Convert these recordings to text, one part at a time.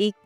1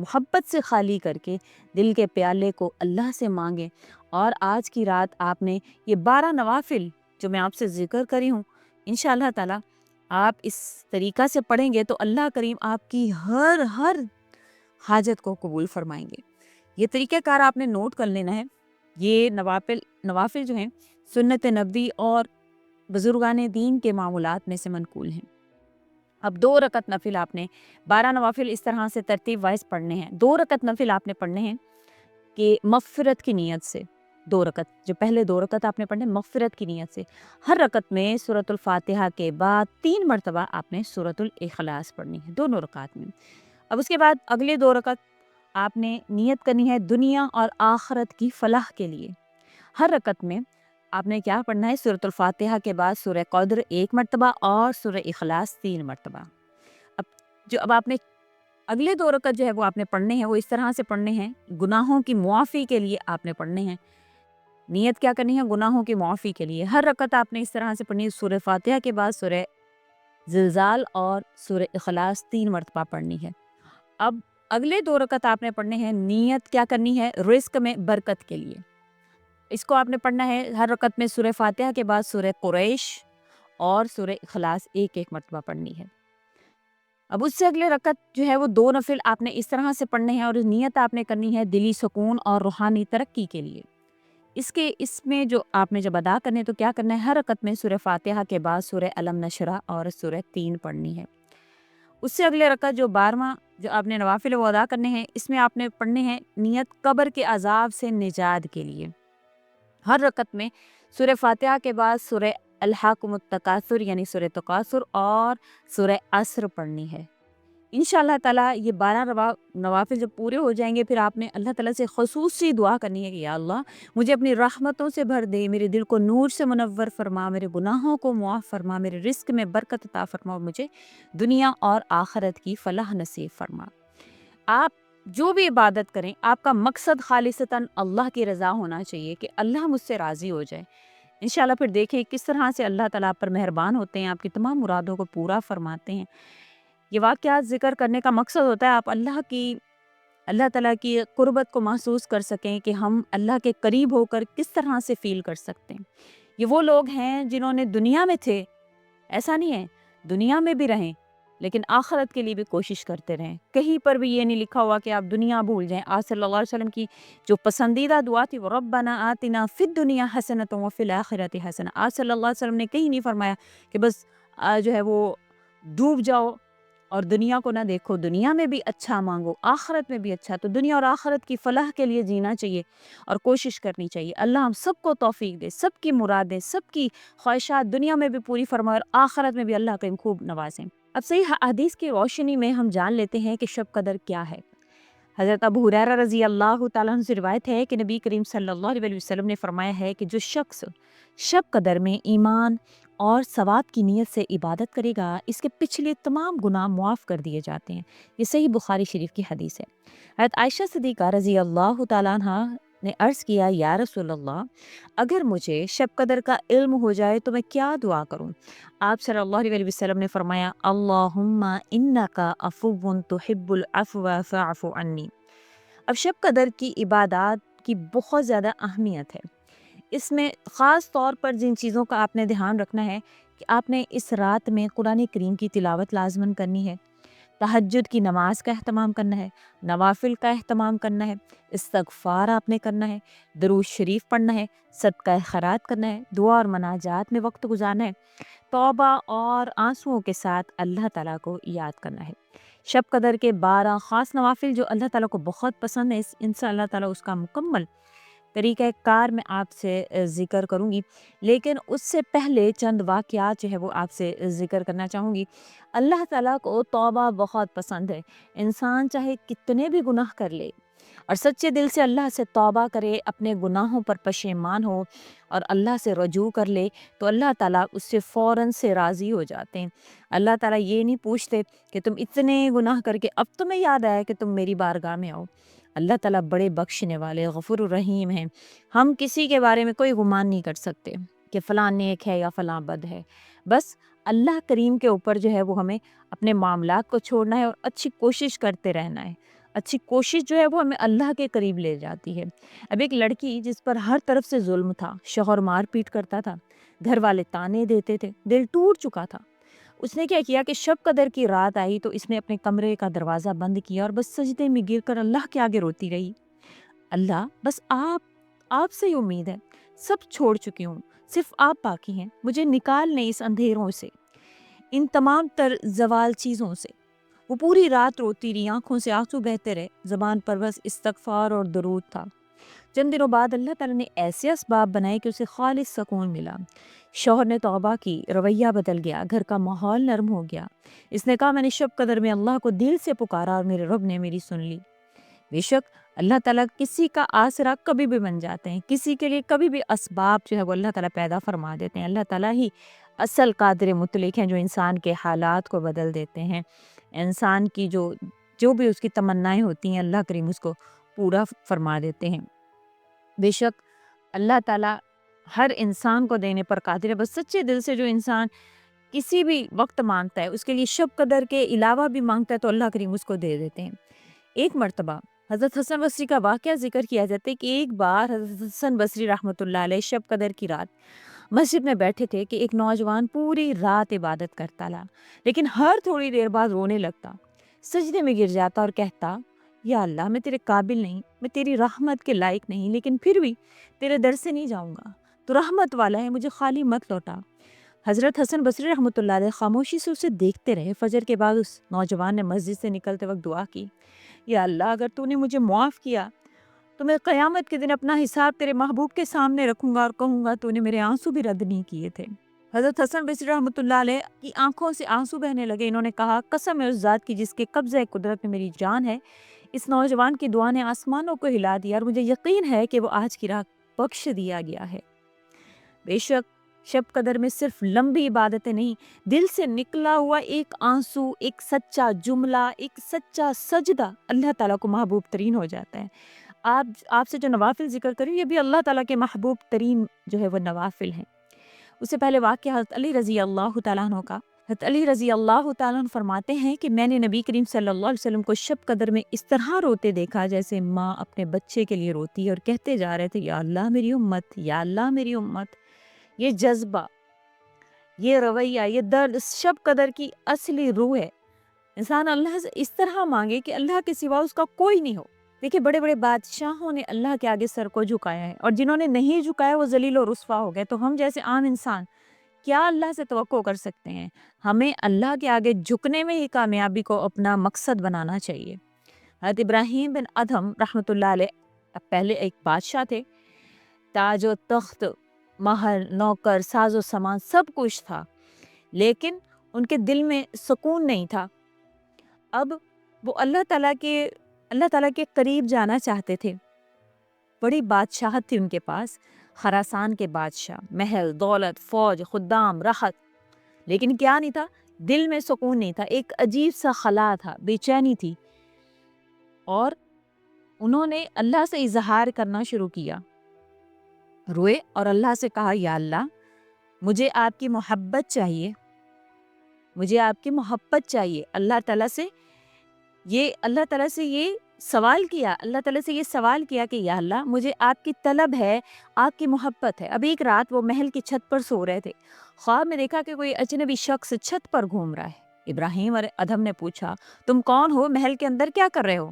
محبت سے خالی کر کے دل کے پیالے کو اللہ سے مانگیں، اور آج کی رات آپ نے یہ 12 نوافل جو میں آپ سے ذکر کری ہوں، انشاءاللہ تعالیٰ آپ اس طریقہ سے پڑھیں گے تو اللہ کریم آپ کی ہر حاجت کو قبول فرمائیں گے۔ یہ طریقہ کار آپ نے نوٹ کر لینا ہے۔ یہ نوافل جو ہیں سنت نبوی اور بزرگان دین کے معمولات میں سے منقول ہیں۔ اب 2 رکعت نفل آپ نے 12 نوافل اس طرح سے ترتیب وائز پڑھنے ہیں۔ 2 رکعت نفل آپ نے پڑھنے ہیں کہ مغفرت کی نیت سے، 2 رکعت جو پہلے 2 رکعت آپ نے پڑھنے مغفرت کی نیت سے، ہر رکعت میں سورۃ الفاتحہ کے بعد 3 مرتبہ آپ نے سورۃ الاخلاص پڑھنی ہے دونوں رکعت میں۔ اب اس کے بعد اگلے 2 رکعت آپ نے نیت کرنی ہے دنیا اور آخرت کی فلاح کے لیے۔ ہر رکعت میں آپ نے کیا پڑھنا ہے؟ سورۃ الفاتحہ کے بعد سورہ قدر 1 مرتبہ اور سورہ اخلاص 3 مرتبہ۔ اب آپ نے اگلے 2 رکعت جو ہے وہ آپ نے پڑھنے ہیں، وہ اس طرح سے پڑھنے ہیں، گناہوں کی معافی کے لیے آپ نے پڑھنے ہیں۔ نیت کیا کرنی ہے؟ گناہوں کی معافی کے لیے۔ ہر رکعت آپ نے اس طرح سے پڑھنی ہے، سورہ فاتحہ کے بعد سورہ زلزال اور سورہ اخلاص 3 مرتبہ پڑھنی ہے۔ اب اگلے 2 رکعت آپ نے پڑھنے ہیں، نیت کیا کرنی ہے؟ رزق میں برکت کے لیے۔ اس کو آپ نے پڑھنا ہے ہر رکعت میں سورہ فاتحہ کے بعد سورہ قریش اور سورہ اخلاص 1 مرتبہ پڑھنی ہے۔ اب اس سے اگلے رکعت جو ہے وہ 2 نفل آپ نے اس طرح سے پڑھنے ہیں، اور نیت آپ نے کرنی ہے دلی سکون اور روحانی ترقی کے لیے۔ اس میں جو آپ نے جب ادا کرنے تو کیا کرنا ہے؟ ہر رکعت میں سورہ فاتحہ کے بعد سورہ علم نشرح اور سورہ 3 پڑھنی ہے۔ اس سے اگلے رکعت جو 12واں جو آپ نے نوافل وہ ادا کرنے ہیں، اس میں آپ نے پڑھنے ہیں نیت قبر کے عذاب سے نجات کے لیے۔ ہر رکعت میں سورہ فاتحہ کے بعد سورہ الہاکم التکاثر یعنی سورہ تکاثر اور سورہ عصر پڑھنی ہے۔ انشاءاللہ تعالیٰ یہ 12 نوافل جب پورے ہو جائیں گے، پھر آپ نے اللہ تعالیٰ سے خصوصی دعا کرنی ہے کہ یا اللہ مجھے اپنی رحمتوں سے بھر دے، میرے دل کو نور سے منور فرما، میرے گناہوں کو معاف فرما، میرے رزق میں برکت عطا فرما، اور مجھے دنیا اور آخرت کی فلاح نصیب فرما۔ آپ جو بھی عبادت کریں، آپ کا مقصد خالصتاً اللہ کی رضا ہونا چاہیے کہ اللہ مجھ سے راضی ہو جائے۔ انشاءاللہ پھر دیکھیں کس طرح سے اللہ تعالیٰ آپ پر مہربان ہوتے ہیں، آپ کی تمام مرادوں کو پورا فرماتے ہیں۔ یہ واقعات ذکر کرنے کا مقصد ہوتا ہے آپ اللہ تعالیٰ کی قربت کو محسوس کر سکیں کہ ہم اللہ کے قریب ہو کر کس طرح سے فیل کر سکتے ہیں۔ یہ وہ لوگ ہیں جنہوں نے دنیا میں تھے، ایسا نہیں ہے دنیا میں بھی رہیں لیکن آخرت کے لیے بھی کوشش کرتے رہیں۔ کہیں پر بھی یہ نہیں لکھا ہوا کہ آپ دنیا بھول جائیں۔ آج صلی اللہ علیہ وسلم کی جو پسندیدہ دعا تھی وہ ربنا آتنا فی الدنیا حسنۃ وفی الآخرۃ حسنہ۔ آج صلی اللہ علیہ وسلم نے کہیں نہیں فرمایا کہ بس جو ہے وہ ڈوب جاؤ اور دنیا کو نہ دیکھو، دنیا میں بھی اچھا مانگو، آخرت میں بھی اچھا۔ تو دنیا اور آخرت کی فلاح کے لیے جینا چاہیے اور کوشش کرنی چاہیے۔ اللہ ہم سب کو توفیق دے، سب کی مرادیں، سب کی خواہشات دنیا میں بھی پوری فرمائے اور آخرت میں بھی اللہ کریم خوب نوازیں۔ اب صحیح حدیث کی روشنی میں ہم جان لیتے ہیں کہ شب قدر کیا ہے۔ حضرت ابو ہریرہ رضی اللہ تعالیٰ عنہ سے روایت ہے کہ نبی کریم صلی اللہ علیہ وسلم نے فرمایا ہے کہ جو شخص شب قدر میں ایمان اور ثواب کی نیت سے عبادت کرے گا، اس کے پچھلے تمام گناہ معاف کر دیے جاتے ہیں۔ یہ صحیح بخاری شریف کی حدیث ہے۔ حضرت عائشہ صدیقہ رضی اللہ تعالیٰ عنہ نے عرض کیا یا رسول اللہ، اگر مجھے شب قدر کا علم ہو جائے تو میں کیا دعا کروں؟ آپ صلی اللہ علیہ وسلم نے فرمایا اللہم انکا عفو تحب العفو فاعف عنی۔ اب شب قدر کی عبادات کی بہت زیادہ اہمیت ہے۔ اس میں خاص طور پر جن چیزوں کا آپ نے دھیان رکھنا ہے کہ آپ نے اس رات میں قرآن کریم کی تلاوت لازماً کرنی ہے، تہجد کی نماز کا اہتمام کرنا ہے، نوافل کا اہتمام کرنا ہے، استغفار آپ نے کرنا ہے، درود شریف پڑھنا ہے، صدقہ خیرات کرنا ہے، دعا اور مناجات میں وقت گزارنا ہے، توبہ اور آنسوؤں کے ساتھ اللہ تعالیٰ کو یاد کرنا ہے۔ شب قدر کے 12 خاص نوافل جو اللہ تعالیٰ کو بہت پسند ہے، ان سے اللہ تعالیٰ اس کا مکمل طریقہ کار میں آپ سے ذکر کروں گی، لیکن اس سے پہلے چند واقعات جو ہے وہ آپ سے ذکر کرنا چاہوں گی۔ اللہ تعالیٰ کو توبہ بہت پسند ہے۔ انسان چاہے کتنے بھی گناہ کر لے اور سچے دل سے اللہ سے توبہ کرے، اپنے گناہوں پر پشیمان ہو اور اللہ سے رجوع کر لے تو اللہ تعالیٰ اس سے فوراً سے راضی ہو جاتے ہیں۔ اللہ تعالیٰ یہ نہیں پوچھتے کہ تم اتنے گناہ کر کے اب تمہیں یاد آیا کہ تم میری بارگاہ میں آؤ۔ اللہ تعالیٰ بڑے بخشنے والے غفور الرحیم ہیں۔ ہم کسی کے بارے میں کوئی گمان نہیں کر سکتے کہ فلاں نیک ہے یا فلاں بد ہے۔ بس اللہ کریم کے اوپر جو ہے وہ ہمیں اپنے معاملات کو چھوڑنا ہے اور اچھی کوشش کرتے رہنا ہے۔ اچھی کوشش جو ہے وہ ہمیں اللہ کے قریب لے جاتی ہے۔ اب ایک لڑکی جس پر ہر طرف سے ظلم تھا، شوہر مار پیٹ کرتا تھا، گھر والے تانے دیتے تھے، دل ٹوٹ چکا تھا، اس نے کیا کیا کہ شب قدر کی رات آئی تو اس نے اپنے کمرے کا دروازہ بند کیا اور بس سجدے میں گر کر اللہ کے آگے روتی رہی، اللہ بس آپ سے ہی امید ہے، سب چھوڑ چکی ہوں، صرف آپ باقی ہیں، مجھے نکال لیں اس اندھیروں سے، ان تمام تر زوال چیزوں سے۔ وہ پوری رات روتی رہی، آنکھوں سے آنسو بہتے رہے، زبان پر بس استغفار اور درود تھا۔ چند دنوں بعد اللہ تعالیٰ نے ایسے اسباب بنائے کہ اسے خالص سکون ملا۔ شوہر نے توبہ کی، رویہ بدل گیا، گھر کا ماحول نرم ہو گیا۔ اس نے کہا میں نے شب قدر میں اللہ کو دل سے پکارا اور میرے رب نے میری سن لی۔ بے شک اللہ تعالیٰ کسی کا آسرا کبھی بھی بن جاتے ہیں، کسی کے لیے کبھی بھی اسباب جو ہے وہ اللہ تعالیٰ پیدا فرما دیتے ہیں۔ اللہ تعالیٰ ہی اصل قادر مطلق ہیں جو انسان کے حالات کو بدل دیتے ہیں، انسان کی جو بھی اس کی تمنائیں ہوتی ہیں اللہ کریم اس کو پورا فرما دیتے ہیں۔ بے شک اللہ تعالیٰ ہر انسان کو دینے پر قادر ہے، بس سچے دل سے جو انسان کسی بھی وقت مانگتا ہے، اس کے لیے شب قدر کے علاوہ بھی مانگتا ہے تو اللہ کریم اس کو دے دیتے ہیں۔ ایک مرتبہ حضرت حسن بصری کا واقعہ ذکر کیا جاتا ہے کہ ایک بار حضرت حسن بصری رحمۃ اللہ علیہ شب قدر کی رات مسجد میں بیٹھے تھے کہ ایک نوجوان پوری رات عبادت کرتا رہا، لیکن ہر تھوڑی دیر بعد رونے لگتا، سجدے میں گر جاتا اور کہتا یا اللہ میں تیرے قابل نہیں، میں تیری رحمت کے لائق نہیں، لیکن پھر بھی تیرے در سے نہیں جاؤں گا، تو رحمت والا ہے، مجھے خالی مت لوٹا۔ حضرت حسن بصری رحمۃ اللہ علیہ خاموشی سے اسے دیکھتے رہے۔ فجر کے بعد اس نوجوان نے مسجد سے نکلتے وقت دعا کی، یا اللہ اگر تو نے مجھے معاف کیا تو میں قیامت کے دن اپنا حساب تیرے محبوب کے سامنے رکھوں گا اور کہوں گا تو نے میرے آنسو بھی رد نہیں کیے تھے۔ حضرت حسن بصری رحمۃ اللہ علیہ کی آنکھوں سے آنسو بہنے لگے۔ انہوں نے کہا قسم ہے اس ذات کی جس کے قبضہ قدرت میں میری جان ہے، اس نوجوان کی دعا نے آسمانوں کو ہلا دیا اور مجھے یقین ہے کہ وہ آج کی رات بخش دیا گیا ہے۔ بے شک شب قدر میں صرف لمبی عبادتیں نہیں، دل سے نکلا ہوا ایک آنسو، ایک سچا جملہ، ایک سچا سجدہ اللہ تعالیٰ کو محبوب ترین ہو جاتا ہے۔ آپ سے جو نوافل ذکر کریں یہ بھی اللہ تعالیٰ کے محبوب ترین جو ہے وہ نوافل ہیں۔ اس سے پہلے واقعہ حضرت علی رضی اللہ تعالیٰ عنہ کا۔ حضرت علی رضی اللہ تعالیٰ عنہ فرماتے ہیں کہ میں نے نبی کریم صلی اللہ علیہ وسلم کو شب قدر میں اس طرح روتے دیکھا جیسے ماں اپنے بچے کے لیے روتی ہے، اور کہتے جا رہے تھے یا اللہ میری امت، یا اللہ میری امت۔ یہ جذبہ، یہ رویہ، یہ درد شب قدر کی اصلی روح ہے۔ انسان اللہ سے اس طرح مانگے کہ اللہ کے سوا اس کا کوئی نہیں ہو۔ دیکھیں بڑے بڑے بادشاہوں نے اللہ کے آگے سر کو جھکایا ہے، اور جنہوں نے نہیں جھکایا وہ ذلیل و رسوا ہو گئے۔ تو ہم جیسے عام انسان کیا اللہ سے توقع کر سکتے ہیں؟ ہمیں اللہ کے آگے جھکنے میں ہی کامیابی کو اپنا مقصد بنانا چاہیے۔ حضرت ابراہیم بن ادھم رحمۃ اللہ علیہ پہلے ایک بادشاہ تھے، تاج و تخت، مہر، نوکر، ساز و سامان سب کچھ تھا، لیکن ان کے دل میں سکون نہیں تھا۔ اب وہ اللہ تعالیٰ کے قریب جانا چاہتے تھے۔ بڑی بادشاہت تھی ان کے پاس، خراسان کے بادشاہ، محل، دولت، فوج، خدام، رخت، لیکن کیا نہیں تھا؟ دل میں سکون نہیں تھا، ایک عجیب سا خلا تھا، بے چینی تھی۔ اور انہوں نے اللہ سے اظہار کرنا شروع کیا، روئے اور اللہ سے کہا یا اللہ مجھے آپ کی محبت چاہیے، مجھے آپ کی محبت چاہیے۔ اللہ تعالیٰ سے یہ سوال کیا، اللہ تعالیٰ سے یہ سوال کیا کہ یا اللہ مجھے آپ کی طلب ہے، آپ کی محبت ہے۔ اب ایک رات وہ محل کی چھت پر سو رہے تھے، خواب میں دیکھا کہ کوئی اجنبی شخص چھت پر گھوم رہا ہے۔ ابراہیم اور ادھم نے پوچھا تم کون ہو، محل کے اندر کیا کر رہے ہو؟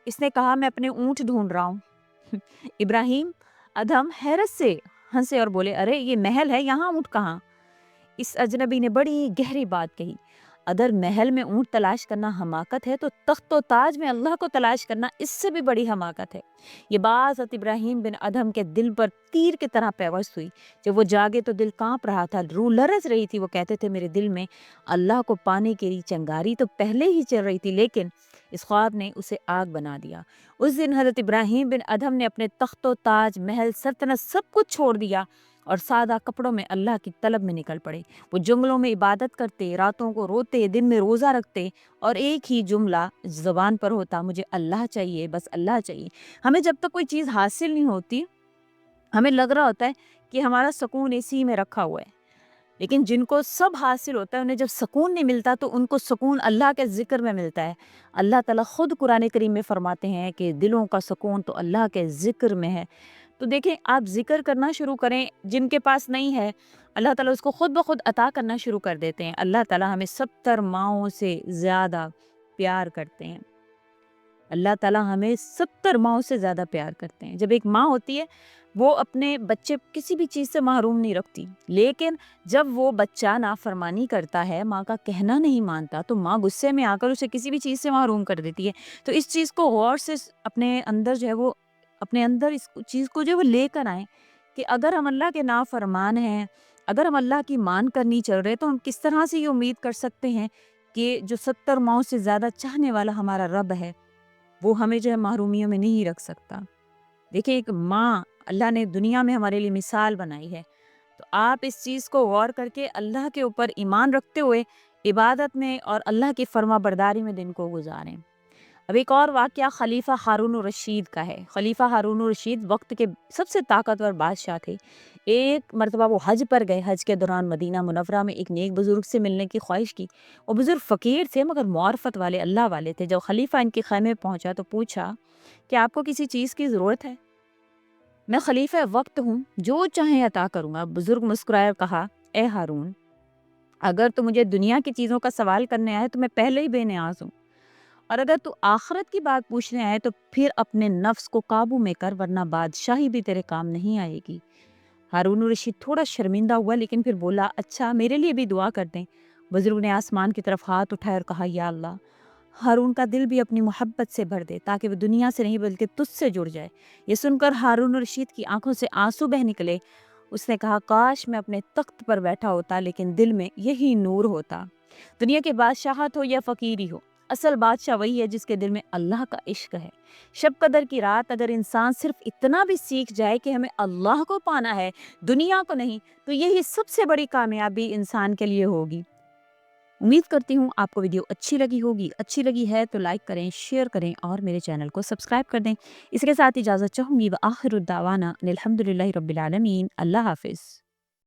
اس نے کہا میں اپنے اونٹ ڈھونڈ رہا ہوں۔ ابراہیم ادھم حیرت سے ہنسے اور بولے ارے یہ محل ہے، یہاں اونٹ کہاں؟ اس اجنبی نے بڑی گہری بات کہی، اگر محل میں اونٹ تلاش کرنا حماقت ہے تو تخت و تاج میں اللہ کو تلاش کرنا اس سے بھی بڑی حماقت ہے۔ یہ بات حضرت ابراہیم بن ادھم کے دل پر تیر کی طرح پیوست ہوئی۔ جب وہ جاگے تو دل کانپ رہا تھا، روح لرز رہی تھی۔ وہ کہتے تھے میرے دل میں اللہ کو پانے کی چنگاری تو پہلے ہی چل رہی تھی، لیکن اس خواب نے اسے آگ بنا دیا۔ اس دن حضرت ابراہیم بن ادھم نے اپنے تخت و تاج، محل، سلطنت سب کچھ چھوڑ دیا اور سادہ کپڑوں میں اللہ کی طلب میں نکل پڑے۔ وہ جنگلوں میں عبادت کرتے، راتوں کو روتے، دن میں روزہ رکھتے، اور ایک ہی جملہ زبان پر ہوتا مجھے اللہ چاہیے، بس اللہ چاہیے۔ ہمیں جب تک کوئی چیز حاصل نہیں ہوتی ہمیں لگ رہا ہوتا ہے کہ ہمارا سکون اسی میں رکھا ہوا ہے، لیکن جن کو سب حاصل ہوتا ہے انہیں جب سکون نہیں ملتا تو ان کو سکون اللہ کے ذکر میں ملتا ہے۔ اللہ تعالیٰ خود قرآن کریم میں فرماتے ہیں کہ دلوں کا سکون تو اللہ کے ذکر میں ہے۔ تو دیکھیں آپ ذکر کرنا شروع کریں، جن کے پاس نہیں ہے اللہ تعالیٰ اس کو خود بخود عطا کرنا شروع کر دیتے ہیں۔ اللہ تعالیٰ ہمیں 70 ماؤں سے زیادہ پیار کرتے ہیں۔ اللہ تعالیٰ ہمیں 70 ماؤں سے زیادہ پیار کرتے ہیں۔ جب ایک ماں ہوتی ہے وہ اپنے بچے کسی بھی چیز سے محروم نہیں رکھتی، لیکن جب وہ بچہ نافرمانی کرتا ہے، ماں کا کہنا نہیں مانتا، تو ماں غصے میں آ کر اسے کسی بھی چیز سے محروم کر دیتی ہے۔ تو اس چیز کو غور سے اپنے اندر جو ہے وہ اپنے اندر اس چیز کو جو ہے وہ لے کر آئیں کہ اگر ہم اللہ کے نافرمان ہیں، اگر ہم اللہ کی مان کرنی چل رہے تو ہم کس طرح سے یہ امید کر سکتے ہیں کہ جو 70 ماؤں سے زیادہ چاہنے والا ہمارا رب ہے وہ ہمیں جو ہے محرومیوں میں نہیں رکھ سکتا۔ دیکھیں ایک ماں اللہ نے دنیا میں ہمارے لیے مثال بنائی ہے، تو آپ اس چیز کو غور کر کے اللہ کے اوپر ایمان رکھتے ہوئے عبادت میں اور اللہ کی فرما برداری میں دن کو گزاریں۔ اب ایک اور واقعہ خلیفہ ہارون الرشید کا ہے۔ خلیفہ ہارون الرشید وقت کے سب سے طاقتور بادشاہ تھے۔ ایک مرتبہ وہ حج پر گئے، حج کے دوران مدینہ منورہ میں ایک نیک بزرگ سے ملنے کی خواہش کی۔ وہ بزرگ فقیر تھے مگر معرفت والے، اللہ والے تھے۔ جب خلیفہ ان کے خیمے پہنچا تو پوچھا کہ آپ کو کسی چیز کی ضرورت ہے؟ میں خلیفہ وقت ہوں، جو چاہیں عطا کروں گا۔ بزرگ مسکرائے اور کہا، اے ہارون، اگر تو مجھے دنیا کی چیزوں کا سوال کرنے آئے تو میں پہلے ہی بے نیاز ہوں، اور اگر تو آخرت کی بات پوچھنے آئے تو پھر اپنے نفس کو قابو میں کر، ورنہ بادشاہی بھی تیرے کام نہیں آئے گی۔ ہارون الرشید تھوڑا شرمندہ ہوا لیکن پھر بولا، اچھا میرے لیے بھی دعا کر دیں۔ بزرگ نے آسمان کی طرف ہاتھ اٹھائے اور کہا، یا اللہ، ہارون کا دل بھی اپنی محبت سے بھر دے تاکہ وہ دنیا سے نہیں بلکہ تجھ سے جڑ جائے۔ یہ سن کر ہارون الرشید کی آنکھوں سے آنسو بہہ نکلے۔ اس نے کہا، کاش میں اپنے تخت پر بیٹھا ہوتا لیکن دل میں یہی نور ہوتا۔ دنیا کے بادشاہت ہو یا فقیری ہو، اصل بادشاہ وہی ہے جس کے دل میں اللہ کا عشق ہے۔ شب قدر کی رات اگر انسان صرف اتنا بھی سیکھ جائے کہ ہمیں اللہ کو پانا ہے، دنیا کو نہیں، تو یہی سب سے بڑی کامیابی انسان کے لیے ہوگی۔ امید کرتی ہوں آپ کو ویڈیو اچھی لگی ہوگی۔ اچھی لگی ہے تو لائک کریں، شیئر کریں اور میرے چینل کو سبسکرائب کر دیں۔ اس کے ساتھ اجازت چاہوں گی، وآخر الدعوانا ان الحمد للہ رب العالمین۔ اللہ حافظ۔